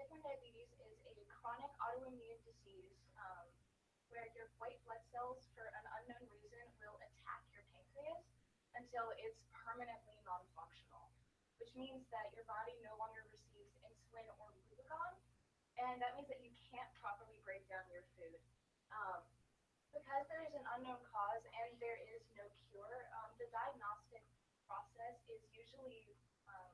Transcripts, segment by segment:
type 1 diabetes is a chronic autoimmune disease where your white blood cells, for an unknown reason, will attack your pancreas until it's permanently non-functional, which means that your body no longer receives insulin or glucagon, and that means that you can't properly break down your food. Um, because there is an unknown cause and there is no cure, the diagnostic process is usually um,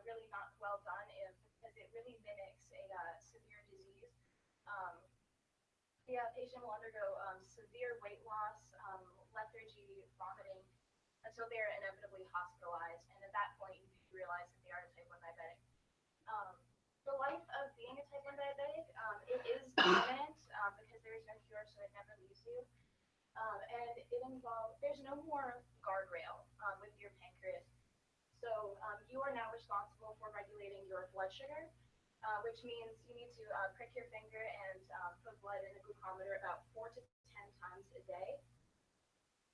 really not well done because it really mimics a severe disease. Um, the patient will undergo severe weight loss, lethargy, vomiting, until they are inevitably hospitalized. And at that point, you realize that they are a type 1 diabetic. Um, the life of being a type 1 diabetic, it is permanent because there is no cure, so it never leaves you. And it involves, there's no more guardrail with your pancreas. So you are now responsible for regulating your blood sugar, which means you need to prick your finger and put blood in a glucometer about 4 to 10 times a day.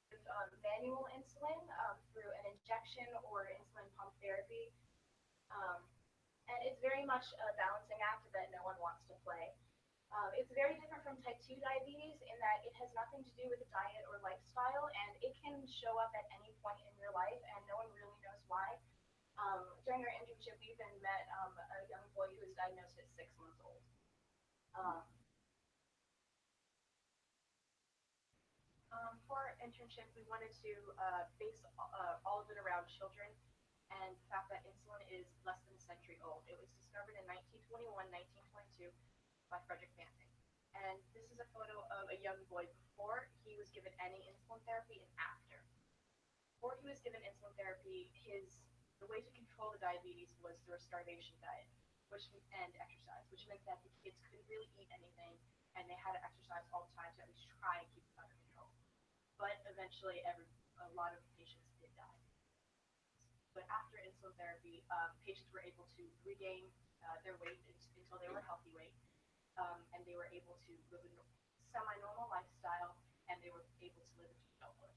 With manual insulin through an injection or insulin pump therapy. Um, and it's very much a balancing act that no one wants to play. It's very different from type 2 diabetes in that it has nothing to do with diet or lifestyle, and it can show up at any point in your life, and no one really knows why. During our internship, we even met a young boy who was diagnosed at 6 months old. Um, for our internship, we wanted to base all of it around children and the fact that insulin is less than a century old. It was discovered in 1921, 1922 by Frederick Banting. And this is a photo of a young boy before he was given any insulin therapy and after. Before he was given insulin therapy, the way to control the diabetes was through a starvation diet and exercise, which meant that the kids couldn't really eat anything and they had to exercise all the time to at least try and keep it under control. But eventually, a lot of patients did die. But after insulin therapy, patients were able to regain their weight until they were healthy weight, and they were able to live a semi-normal lifestyle, and they were able to live into adulthood.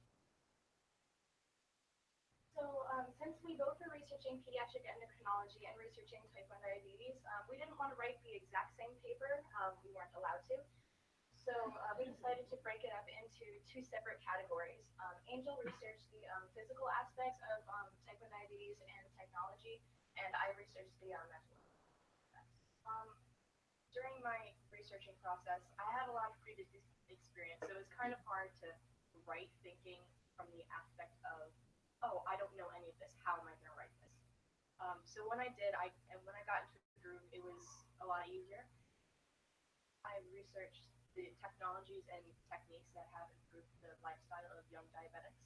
So since we both are researching pediatric endocrinology and researching type 1 diabetes, we didn't want to write the exact same paper. We weren't allowed to. So we decided to break it up into two separate categories. Angel researched the physical aspects of type 1 diabetes and technology, and I researched the mental aspects. During my researching process, I had a lot of previous experience, so it was kind of hard to write thinking from the aspect of, oh, I don't know any of this. How am I going to write this? So when I did, when I got into the groove, it was a lot easier. I researched the technologies and techniques that have improved the lifestyle of young diabetics.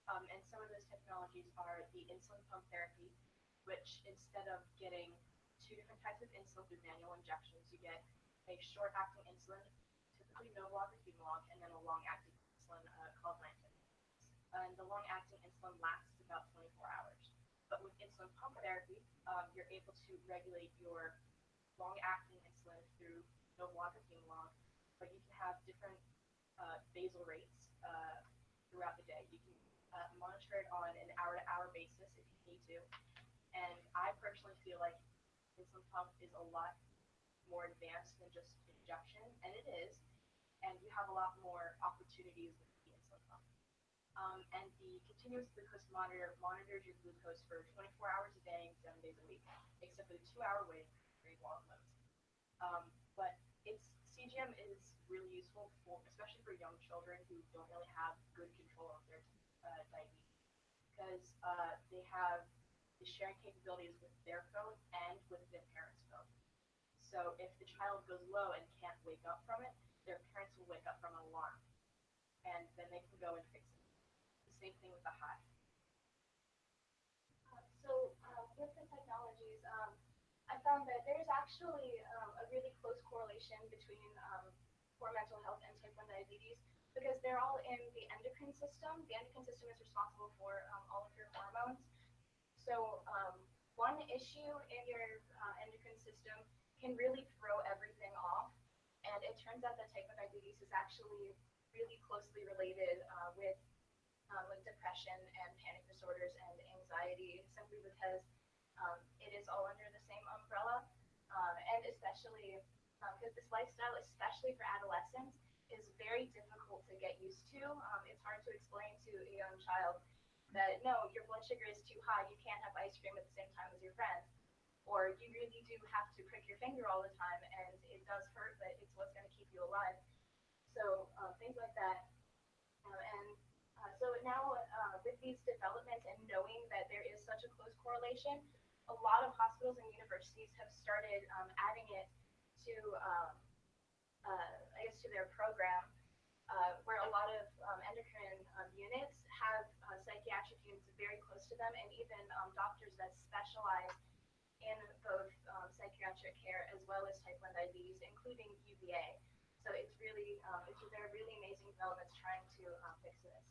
And some of those technologies are the insulin pump therapy, which instead of getting two different types of insulin through manual injections, you get a short-acting insulin, typically no log or Humalog, and then a long-acting insulin called Lantus. And the long-acting insulin lasts about 24 hours. But with insulin pump therapy, you're able to regulate your long-acting insulin through no log or Humalog, but you can have different basal rates throughout the day. You can monitor it on an hour-to-hour basis if you need to. And I personally feel like insulin pump is a lot more advanced than just injection, and it is. And you have a lot more opportunities with the insulin pump. And the continuous glucose monitor monitors your glucose for 24 hours a day, 7 days a week, except for the 2-hour wait period while it loads. But CGM is really useful, especially for young children who don't really have good control of their diabetes, because they have the sharing capabilities with their phone and with their parents' phone. So if the child goes low and can't wake up from it, their parents will wake up from an alarm, and then they can go and fix it. The same thing with the high. So with the technologies, I found that there's actually a really close correlation between poor mental health and type 1 diabetes because they're all in the endocrine system. The endocrine system is responsible for all of your hormones. So one issue in your endocrine system can really throw everything off. And it turns out that type 1 diabetes is actually really closely related with depression and panic disorders and anxiety, simply because it is all under the same umbrella. And especially because this lifestyle, especially for adolescents, is very difficult to get used to. It's hard to explain to a young child that no, your blood sugar is too high, you can't have ice cream at the same time as your friends, or you really do have to prick your finger all the time, and it does hurt, but it's what's going to keep you alive. So things like that. And so now with these developments and knowing that there is such a close correlation, a lot of hospitals and universities have started adding it to, I guess, to their program, where a lot of endocrine units have psychiatric units very close to them, and even doctors that specialize in both psychiatric care as well as type 1 diabetes, including UVA. So they're really amazing developments trying to fix this.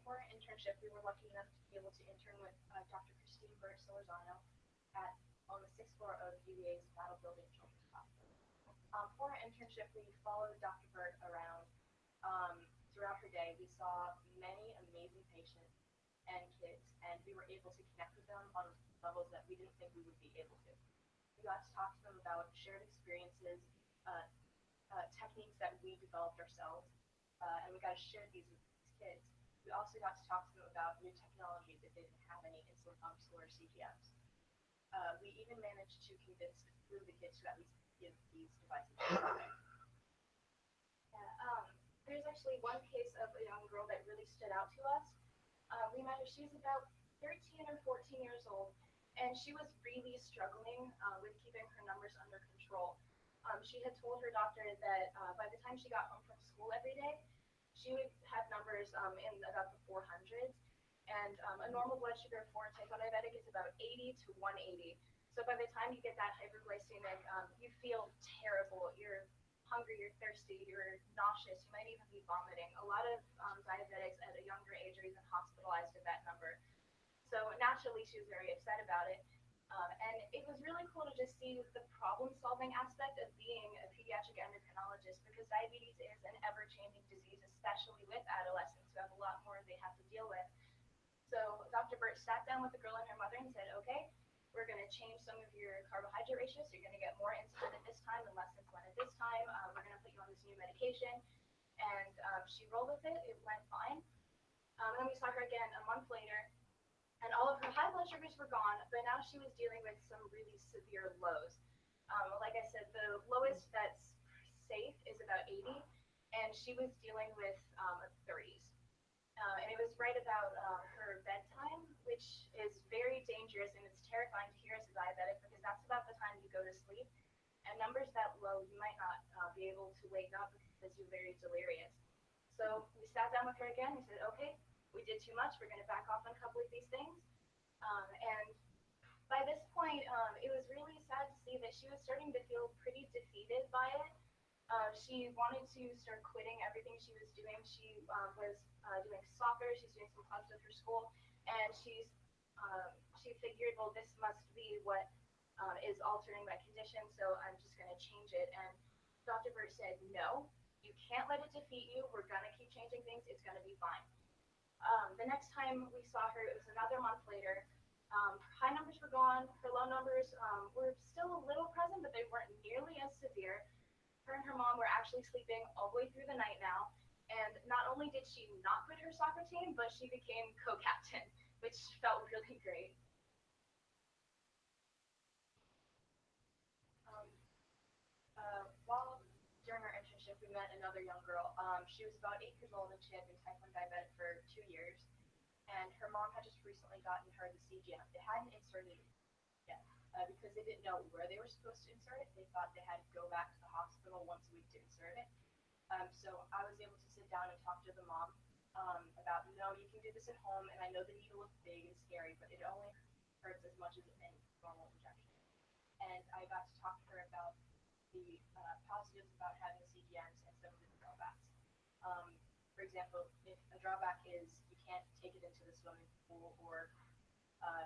For our internship, we were lucky enough to be able to intern with Dr. Christine Burt-Solorzano on the sixth floor of UVA's Battle Building Children's Hospital. For our internship, we followed Dr. Burt around throughout her day. We saw many amazing patients and kids, and we were able to connect with them on levels that we didn't think we would be able to. We got to talk to them about shared experiences, techniques that we developed ourselves, and we got to share these with these kids. We also got to talk to them about new technologies if they didn't have any insulin pumps or CGMs. We even managed to convince the kids to at least give these devices away. Yeah, there's actually one case of a young girl that really stood out to us. We met her, she was about 13 or 14 years old, and she was really struggling with keeping her numbers under control. She had told her doctor that by the time she got home from school every day, she would have numbers in about the 400s, and a normal blood sugar for a type 1 diabetic is about 80 to 180. So by the time you get that hyperglycemic, you feel terrible. You're hungry, you're thirsty, you're nauseous, you might even be vomiting. A lot of diabetics at a younger age are even hospitalized at that number. So naturally, she was very upset about it. And it was really cool to just see the problem-solving aspect of being a pediatric endocrinologist, because diabetes is an ever-changing disease, especially with adolescents who have a lot more they have to deal with. So Dr. Burt sat down with the girl and her mother and said, okay, we're going to change some of your carbohydrate ratios. So you're going to get more insulin at this time and less insulin at this time. We're going to put you on this new medication. And she rolled with it. It went fine. And then we saw her again a month later, and all of her high blood sugars were gone, but now she was dealing with some really severe lows. Like I said, the lowest that's safe is about 80, and she was dealing with 30s. And it was right about her bedtime, which is very dangerous, and it's terrifying to hear as a diabetic, because that's about the time you go to sleep. And numbers that low, you might not be able to wake up because you're very delirious. So we sat down with her again. We said, okay, we did too much. We're going to back off on a couple of these things. And by this point, it was really sad to see that she was starting to feel pretty defeated by it. She wanted to start quitting everything she was doing. She was doing soccer. She's doing some clubs with her school, and she figured, well, this must be what is altering my condition, so I'm just going to change it. And Dr. Burt said, no, you can't let it defeat you. We're going to keep changing things. It's going to be fine. The next time we saw her, it was another month later. Her high numbers were gone. Her low numbers were still a little present, but they weren't nearly as severe. Her and her mom were actually sleeping all the way through the night now. And not only did she not quit her soccer team, but she became co-captain, which felt really great. While during our internship, we met another young girl. She was about 8 years old, and she had been type 1 diabetic for 2 years. And her mom had just recently gotten her the CGM. They hadn't inserted it yet because they didn't know where they were supposed to insert it. They thought they had to go back to the hospital once a week to insert it. So I was able to sit down and talk to the mom about, no, you can do this at home, and I know the needle looks big and scary, but it only hurts as much as any normal injection. And I got to talk to her about the positives about having CGMs and some of the drawbacks. For example, if a drawback is you can't take it into the swimming pool or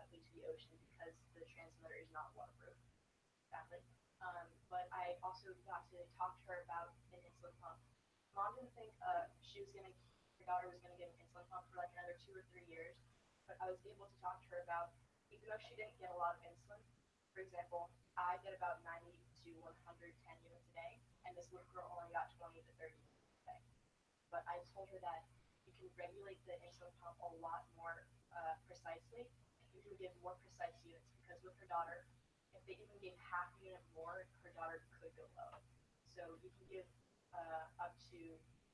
into the ocean because the transmitter is not waterproof, sadly. But I also got to talk to her about an insulin pump. Mom didn't think her daughter was going to get an insulin pump for like another 2 or 3 years, but I was able to talk to her about, even though she didn't get a lot of insulin, For example, I get about 90 to 110 units a day, and this little girl only got 20 to 30 units a day. But I told her that you can regulate the insulin pump a lot more precisely, and you can give more precise units, because with her daughter, if they even gave half a unit more, her daughter could go low. So you can give up to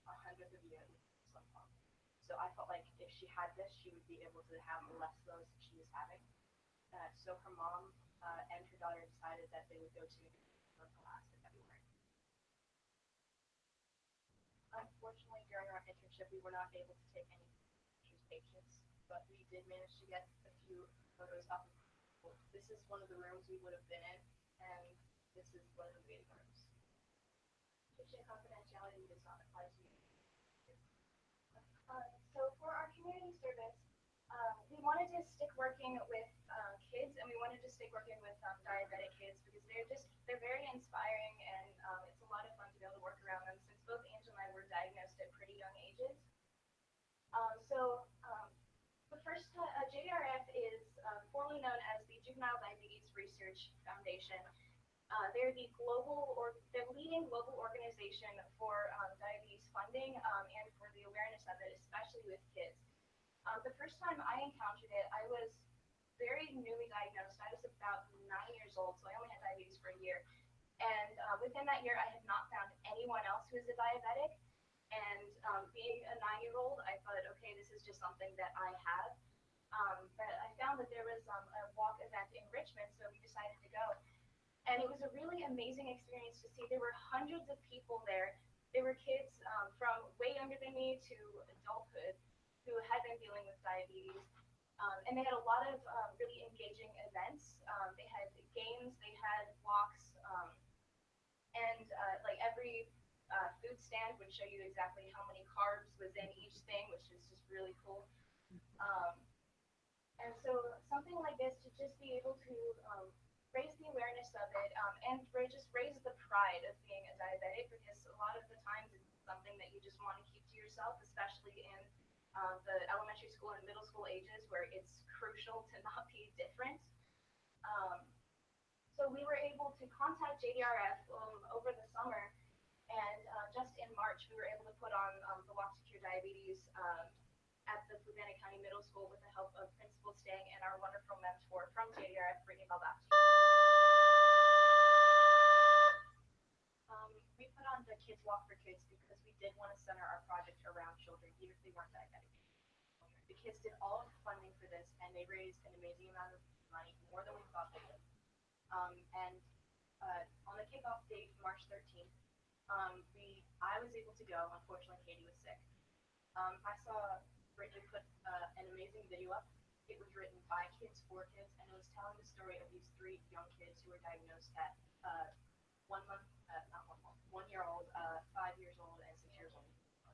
100th of a unit with insulin pump. So I felt like if she had this, she would be able to have less lows than she was having. So her mom and her daughter decided that they would go to a class in February. Unfortunately, during our internship, we were not able to take any pictures patients, but we did manage to get a few photos off of people. This is one of the rooms we would have been in, and this is one of the waiting rooms. Patient confidentiality does not apply to you. So for our community service, we wanted to stick working with kids, and we wanted to stick working with diabetic kids, because they're very inspiring, and it's a lot of fun to be able to work around them, since both Angel and I were diagnosed at pretty young ages. The first JDRF is formerly known as the Juvenile Diabetes Research Foundation. They're the leading global organization for diabetes funding and for the awareness of it, especially with kids. The first time I encountered it, I was very newly diagnosed. I was about 9 years old, so I only had diabetes for a year. And within that year, I had not found anyone else who was a diabetic. And being a 9-year-old, I thought, okay, this is just something that I have. But I found that there was a walk event in Richmond, so we decided to go. And it was a really amazing experience to see. There were hundreds of people there. There were kids from way younger than me to adulthood who had been dealing with diabetes. And they had a lot of really engaging events. They had games, they had walks, and like every food stand would show you exactly how many carbs was in each thing, which is just really cool. Um, and so something like this, to just be able to raise the awareness of it, and just raise the pride of being a diabetic, because a lot of the times it's something that you just want to keep to yourself, especially in the elementary school and middle school ages, where it's crucial to not be different. Um, so we were able to contact JDRF over the summer, and just in March, we were able to put on the Walk to Cure Diabetes at the Fluvanna County Middle School with the help of Principal Stang and our wonderful mentor from JDRF, Brittany Balbach. We put on the Kids Walk for Kids because we did want to center our project around children, even if they weren't diabetic. The kids did all of the funding for this, and they raised an amazing amount of money, more than we thought they would. And on the kickoff date, March 13th, I was able to go. Unfortunately, Katie was sick. I saw Brittany put an amazing video up. It was written by kids for kids, and it was telling the story of these 3 young kids who were diagnosed at 1 year old, 5 years old, and 6 years old.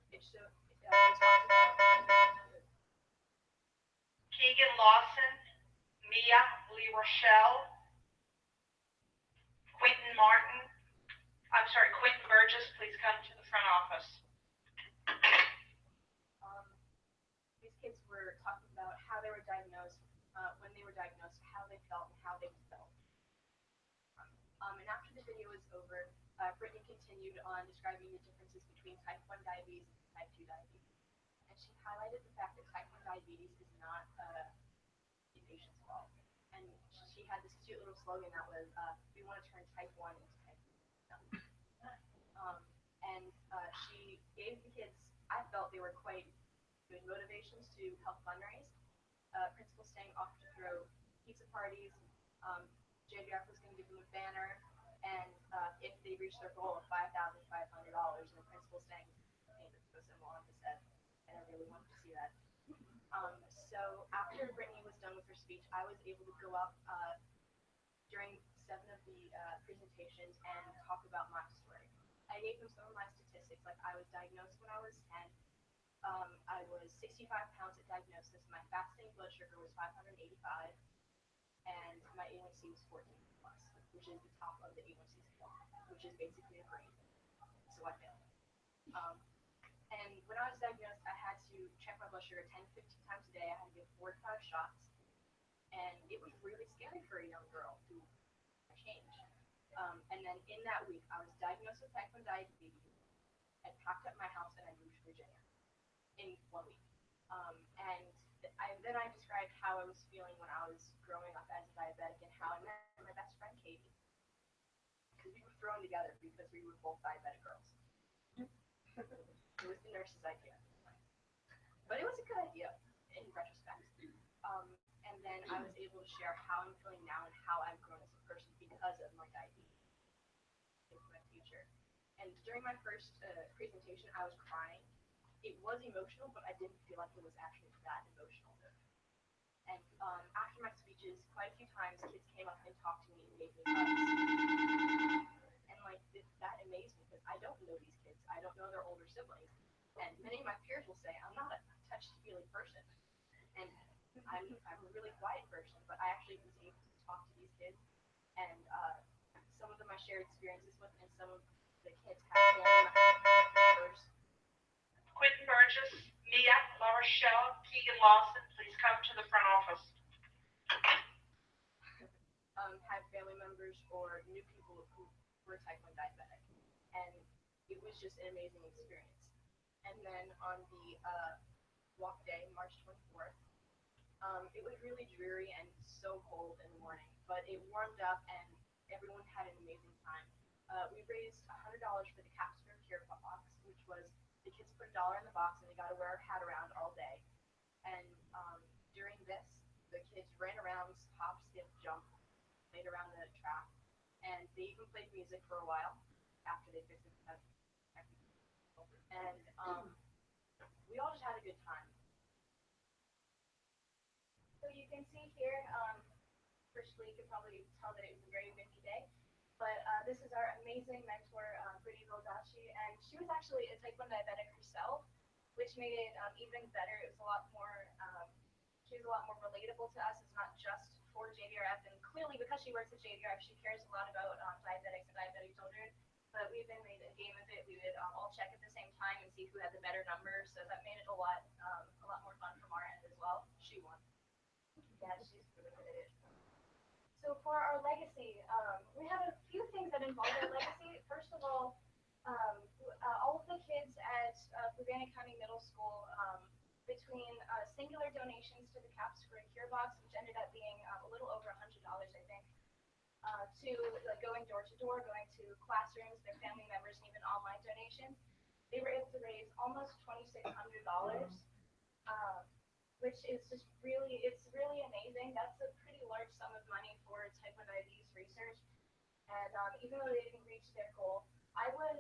It talks about Keegan Lawson, Mia Lee Rochelle, Quentin Burgess, please come to the front office. These kids were talking about how they were diagnosed, when they were diagnosed, how they felt, and how they felt. And after the video was over, Brittany continued on describing the differences between type 1 diabetes and type 2 diabetes. And she highlighted the fact that type 1 diabetes is not a patient's fault. And she had this cute little slogan that was, we want to turn type 1 into type 2. And she gave the kids, I felt they were quite good motivations to help fundraise. Principal Stang offered to throw pizza parties. JDRF was going to give them a banner, and if they reached their goal of $5,500, and Principal Stang painted the symbol on his head, and I really wanted to see that. So after Brittany was done with her speech, I was able to go up during 7 of the presentations and talk about my story. I gave them some of my statistics, like I was diagnosed when I was 10. I was 65 pounds at diagnosis. My fasting blood sugar was 585, and my A1C was 14 plus, which is the top of the A1C scale, which is basically a grade. So I failed. And when I was diagnosed, I had to check my blood sugar 10 to 15 times a day. I had to get 4 to 5 shots, and it was really scary for a young girl who change. And then in that week, I was diagnosed with type 1 diabetes. I packed up my house and I moved to Virginia in 1 week. Then I described how I was feeling when I was growing up as a diabetic and how I met my best friend Katie, because we were thrown together because we were both diabetic girls. It was the nurse's idea, but it was a good idea in retrospect. And then I was able to share how I'm feeling now and how I've grown as a person because of my diabetes into my future. And during my first presentation, I was crying. It was emotional, but I didn't feel like it was actually that emotional. And after my speeches, quite a few times, kids came up and talked to me and gave me hugs. And like that amazed me because I don't know these kids. I don't know their older siblings. And many of my peers will say, I'm not a touchy-feely person. And I'm a really quiet person, but I actually was able to talk to these kids. And some of them I shared experiences with, and some of the kids have family members. Quentin Burgess, Mia, LaRochelle, Keegan Lawson, please come to the front office. Had family members or knew people who were type 1 diabetic. And it was just an amazing experience. And then on the walk day, March 24th, it was really dreary and so cold in the morning, but it warmed up and everyone had an amazing time. We raised $100 for the Capstone Cure box, which was the kids put $1 in the box and they got to wear a hat around all day. And during this, the kids ran around, hopped, skipped, jumped, played around the track, and they even played music for a while after they fixed it. And we all just had a good time. So you can see here, firstly, you can probably tell that it was a very windy day, but this is our amazing mentor, Brittany Baldacci, and she was actually a type 1 diabetic herself, which made it even better. It was a lot more, she was a lot more relatable to us. It's not just for JDRF, and clearly because she works at JDRF, she cares a lot about diabetics and diabetic children. But we even made a game of it. We would all check at the same time and see who had the better number. So that made it a lot more fun from our end as well. She won. Yeah, she's really good at it. So for our legacy, we have a few things that involve our legacy. First of all of the kids at Urbana County Middle School, between singular donations to the Caps for a Cure box, which ended up being a little over $100, I think, to like going door to door, going to classrooms, their family members, and even online donations, they were able to raise almost $2,600, which is just really, it's really amazing. That's a pretty large sum of money for type 1 diabetes research. And even though they didn't reach their goal, I was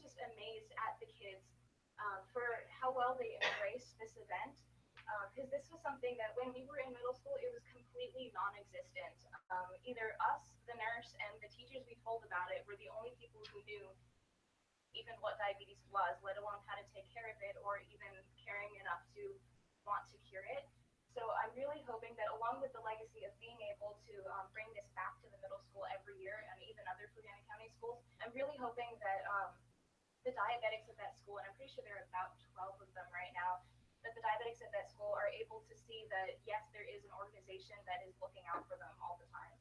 just amazed at the kids for how well they embraced this event. Because this was something that when we were in middle school, it was completely non-existent. Either us, the nurse, and the teachers we told about it were the only people who knew even what diabetes was, let alone how to take care of it, or even caring enough to want to cure it. So I'm really hoping that along with the legacy of being able to bring this back to the middle school every year, and even other Urbana County schools, I'm really hoping that the diabetics at that school, and I'm pretty sure there are about 12 of them right now, that the diabetics at that school are able to see that, yes, there is an organization that is looking out for them all the time.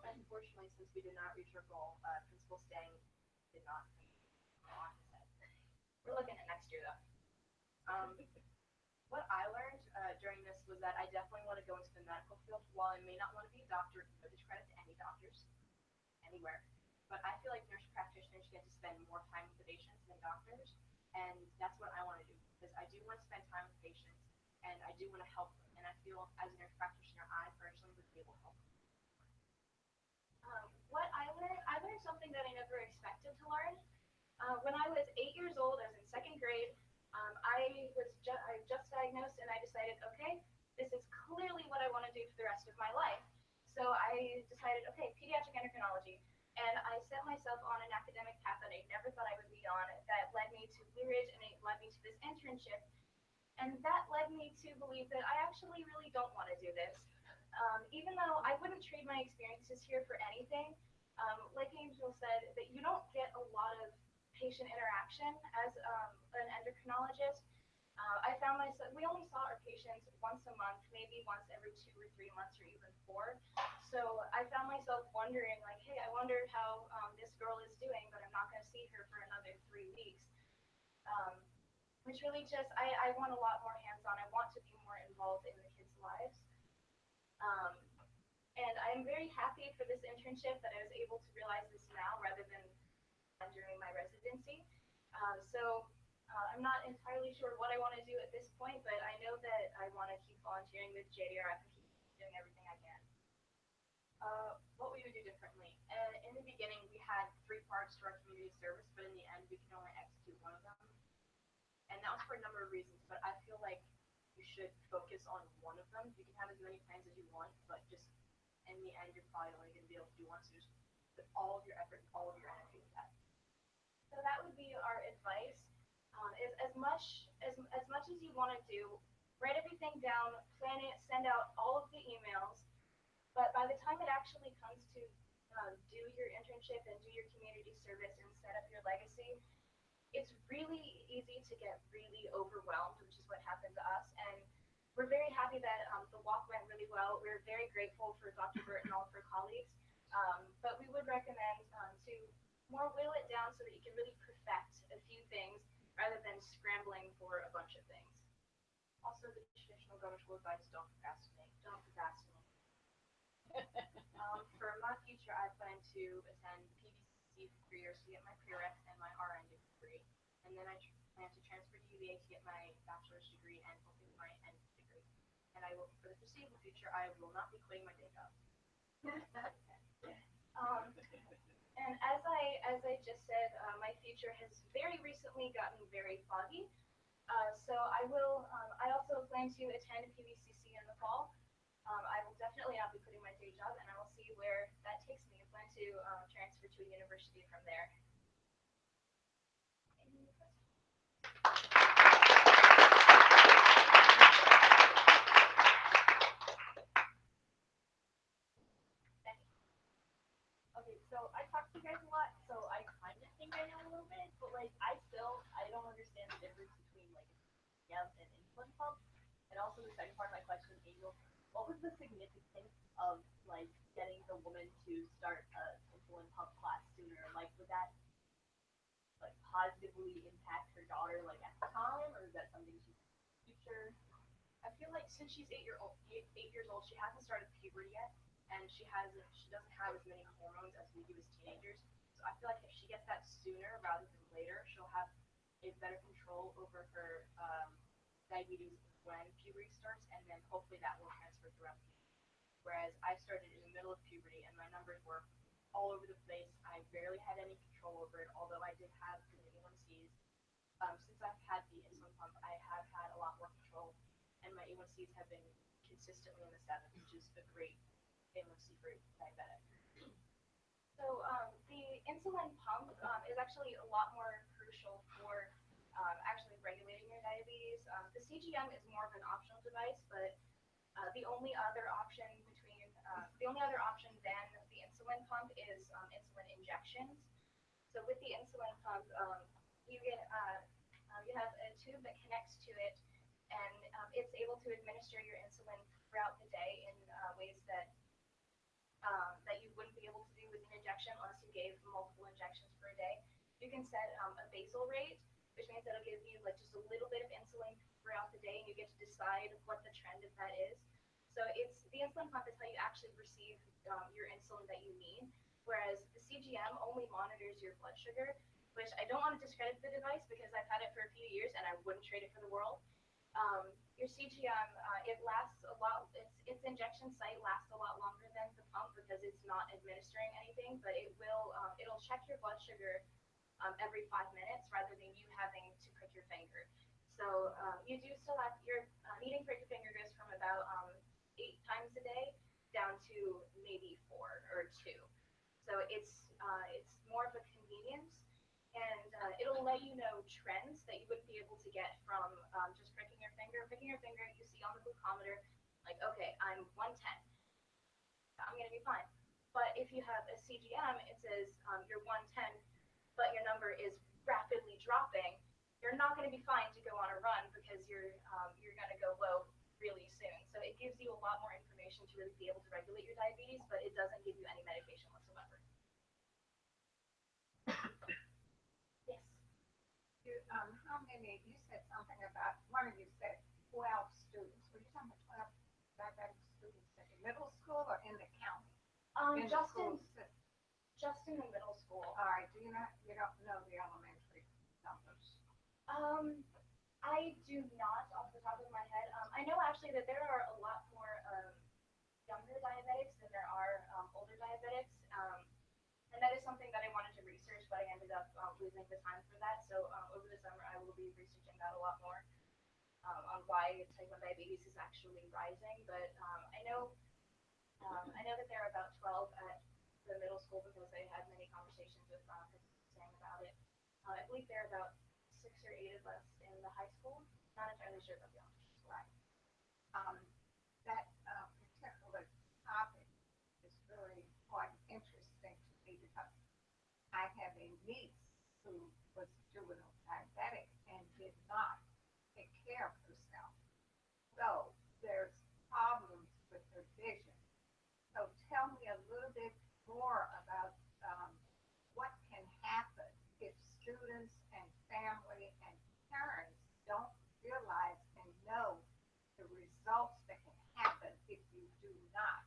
Unfortunately, since we did not reach our goal, Principal Stang did not go on his head. We're looking at next year, though. What I learned during this was that I definitely want to go into the medical field. While I may not want to be a doctor, no discredit to any doctors, anywhere, but I feel like nurse practitioners get to spend more time with the patients than doctors, and that's what I want to do, because I do want to spend time with patients, and I do want to help them, and I feel as a nurse practitioner, I personally would be able to help them. What I learned something that I never expected to learn. When I was 8 years old, I was in second grade. I just diagnosed, and I decided, okay, this is clearly what I want to do for the rest of my life. So I decided, okay, pediatric endocrinology. And I set myself on an academic path that I never thought I would be on, that led me to Blue Ridge, and it led me to this internship. And that led me to believe that I actually really don't want to do this. Even though I wouldn't trade my experiences here for anything, like Angel said, that you don't get a lot of patient interaction as an endocrinologist. I found myself, we only saw our patients once a month, maybe once every 2 or 3 months, or even 4. So I found myself wondering, like, hey, I wonder how this girl is doing, but I'm not going to see her for another 3 weeks. Um, which really just, I want a lot more hands-on. I want to be more involved in the kids' lives. Um, and I'm very happy for this internship that I was able to realize this now rather than during my residency. I'm not entirely sure what I want to do at this point, but I know that I want to keep volunteering with JDRF and keep doing everything I can. What we would do differently. And in the beginning, we had 3 parts to our community service, but in the end, we can only execute one of them. And that was for a number of reasons, but I feel like you should focus on one of them. You can have as many plans as you want, but just in the end, you're probably only going to be able to do one. So just put all of your effort, all of your energy into that. So that would be our advice. Is as much as you want to do, write everything down, plan it, send out all of the emails. But by the time it actually comes to do your internship and do your community service and set up your legacy, it's really easy to get really overwhelmed, which is what happened to us. And we're very happy that the walk went really well. We're very grateful for Dr. Burt and all of her colleagues. But we would recommend to more whittle it down so that you can really perfect a few things rather than scrambling for a bunch of things. Also, the traditional government school advice: don't procrastinate. Don't procrastinate. For my future, I plan to attend PVCC for 3 years to get my prereq and my RN degree, and then I plan to transfer to UVA to get my bachelor's degree and hopefully my end degree. And I will, for the foreseeable future, I will not be quitting my day job. And as I just said, my future has very recently gotten very foggy. So I also plan to attend PVCC in the fall. I will definitely not be quitting my day job, and I will see where that takes me. I plan to transfer to a university from there. Any questions? Okay, so I talked to you guys a lot, so I kind of think I know a little bit, but like I don't understand the difference between like CGM and insulin pump. And also the second part of my question, Angel, what was the significance of like getting the woman to start a insulin pump class sooner? Like would that like positively impact her daughter like at the time, or is that something she's in the future? I feel like since she's 8 years old, she hasn't started puberty yet, and she doesn't have as many hormones as we do as teenagers. So I feel like if she gets that sooner rather than later, she'll have a better control over her diabetes when puberty starts, and then hopefully that will transfer throughout puberty. Whereas I started in the middle of puberty, and my numbers were all over the place. I barely had any control over it, although I did have good A1Cs. Since I've had the insulin pump, I have had a lot more control, and my A1Cs have been consistently in the 7s, which is a great A1C for diabetic. So the insulin pump is actually a lot more crucial for actually regulating your diabetes. The CGM is more of an optional device, but the only other option than the insulin pump is insulin injections. So with the insulin pump, you have a tube that connects to it, and it's able to administer your insulin throughout the day in ways that you wouldn't be able to do with an injection unless you gave multiple injections per day. You can set a basal rate, which means that'll give you like just a little bit of insulin throughout the day, and you get to decide what the trend of that is. So the insulin pump is how you actually receive your insulin that you need, whereas the CGM only monitors your blood sugar, which I don't want to discredit the device because I've had it for a few years and I wouldn't trade it for the world. Your CGM, it lasts a lot. Its injection site lasts a lot longer than the pump because it's not administering anything, but it'll check your blood sugar every 5 minutes rather than you having to prick your finger. So you do still have your needing prick your finger goes from about 8 times a day down to maybe 4 or 2. So it's more of a convenience, and it'll let you know trends that you wouldn't be able to get from just pricking your finger. Pricking your finger, you see on the glucometer, like, okay, I'm 110. I'm going to be fine. But if you have a CGM, it says you're 110, but your number is rapidly dropping. you're not going to be fine to go on a run because you're going to go low really soon. So it gives you a lot more information to really be able to regulate your diabetes, but it doesn't give you any medication whatsoever. Yes. How many, you said something about, one of you said 12 students. Were you talking about 12 diabetic students in the middle school or in the county? In the Just school in system? just in the middle school. All right, you don't know the elementary numbers? I do not off the top of my head. I know actually that there are a lot more younger diabetics than there are older diabetics. And that is something that I wanted to research, but I ended up losing the time for that. So over the summer, I will be researching that a lot more on why type 1 diabetes is actually rising. But I know that there are about 12 at the middle school because I had many conversations with saying about it. I believe there are about 6 or 8 of us in the high school. Not entirely sure about the elementary school. Right. That particular topic is really quite interesting to me because I have a niece who was juvenile diabetic and did not take care of herself. So there's problems with her vision. So tell me a little bit more about what can happen if students and family and parents don't realize and know the results that can happen if you do not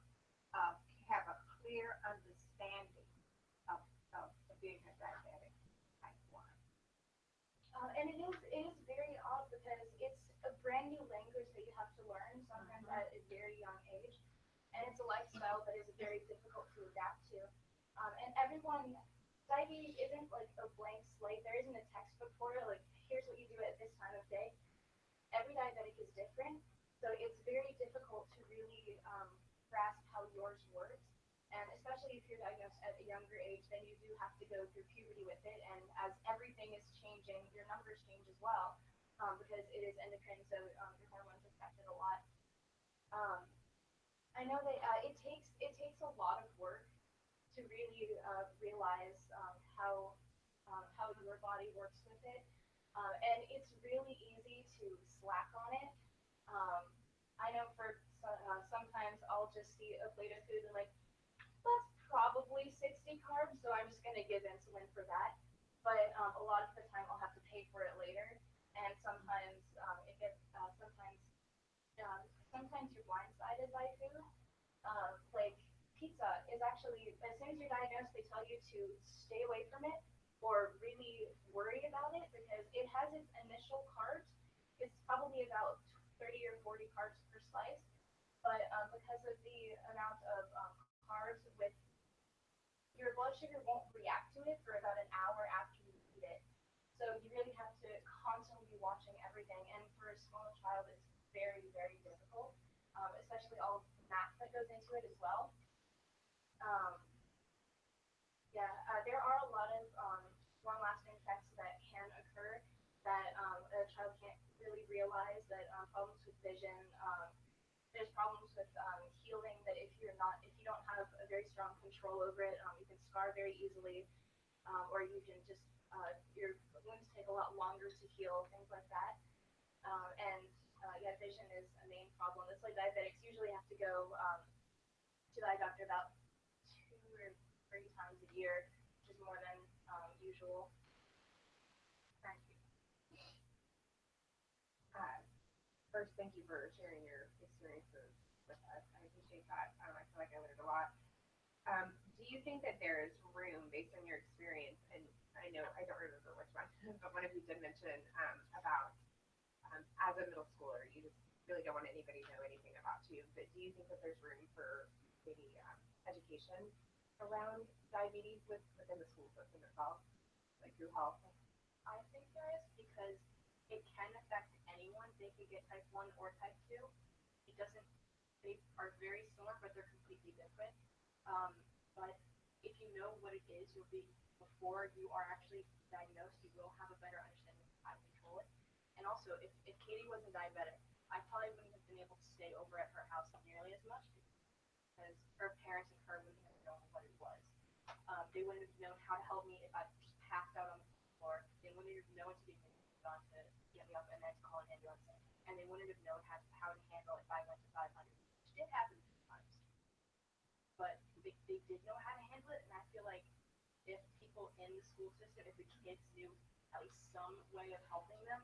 have a clear understanding of, of being a diabetic type 1. And it is very odd because it's a brand new language that you have to learn sometimes at a very young age, and it's a lifestyle that is very difficult to adapt to. And diabetes isn't like a blank slate. There isn't a textbook for it. Like here's what you do at this time of day. Every diabetic is different, so it's very difficult to really grasp how yours works. And especially if you're diagnosed at a younger age, then you do have to go through puberty with it. And as everything is changing, your numbers change as well because it is endocrine, so your hormones affected a lot. Um, I know that it takes a lot of work to really realize how your body works with it, and it's really easy to slack on it. Um, I know sometimes I'll just see a plate of food and like that's probably 60 carbs, so I'm just gonna give insulin for that. But a lot of the time I'll have to pay for it later, and sometimes it gets sometimes you're blindsided by food. Like pizza is actually, as soon as you're diagnosed, they tell you to stay away from it or really worry about it because it has its initial carbs. It's probably about 30 or 40 carbs per slice, but because of the amount of carbs with your blood sugar won't react to it for about an hour after you eat it. So you really have to constantly be watching everything. And for a small child, it's very, very difficult, especially all of the math that goes into it as well. Um, there are a lot of long-lasting effects that can occur that a child can't really realize. That problems with vision, there's problems with healing. That if you don't have a very strong control over it, you can scar very easily, or you can just your wounds take a lot longer to heal, things like that. And yeah, vision is a main problem. It's like diabetics usually have to go to the eye doctor about 2 or 3 times a year, which is more than usual. Thank you. First, thank you for sharing your experiences with us. I appreciate that. I feel like I learned a lot. Do you think that there is room, based on your experience, and I know I don't remember which one, but one of you did mention about as a middle schooler, you just really don't want anybody to know anything about you. But do you think that there's room for maybe education around diabetes within the school system itself, like through health? I think there is because it can affect anyone. They could get type 1 or type 2. It doesn't, they are very similar, but they're completely different. But if you know what it is, before you are actually diagnosed, you will have a better understanding of how to control it. And also, if Katie wasn't diabetic, I probably wouldn't have been able to stay over at her house nearly as much because her parents and her wouldn't have known what it was. They wouldn't have known how to help me if I just passed out on the floor. They wouldn't have known what to do. it on to get me up and then to call an ambulance. And they wouldn't have known how to handle if I went to 500, which did happen a few times. But they did know how to handle it, and I feel like if people in the school system, if the kids knew at least some way of helping them,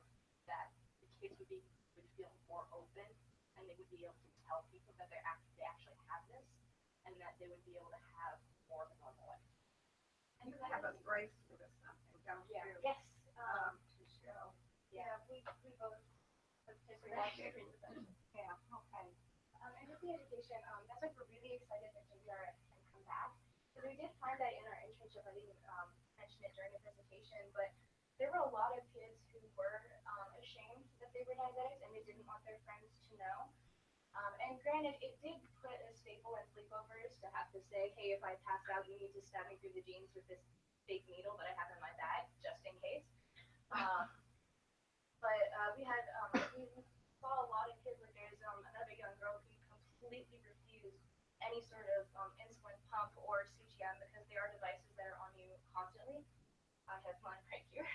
that the kids would feel more open, and they would be able to tell people that they actually have this, and that they would be able to have more of a normal life. You have a bracelet or something, don't you? Yes. To show. Yeah, we both participated in the Yeah, okay. And with the education, that's why we're really excited that JBR can come back. Because we did find that in our internship, I didn't mention it during the presentation, but there were a lot of kids who were ashamed that they were diabetics and they didn't want their friends to know. And granted, it did put a staple in sleepovers to have to say, hey, if I pass out, you need to stab me through the jeans with this fake needle that I have in my bag, just in case. But we saw a lot of kids, like there's another young girl who completely refused any sort of insulin pump or CGM because they are devices that are on you constantly. I have mine right here.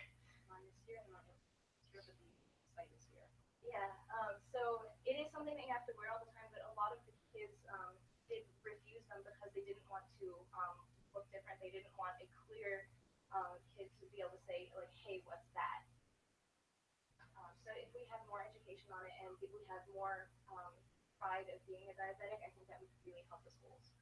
Mine is here and mine is here, but the site is here. Yeah, so it is something that you have to wear all the time, but a lot of the kids did refuse them because they didn't want to look different. They didn't want a clear kid to be able to say, like, hey, what's that? So if we have more education on it and we have more pride of being a diabetic, I think that would really help the schools.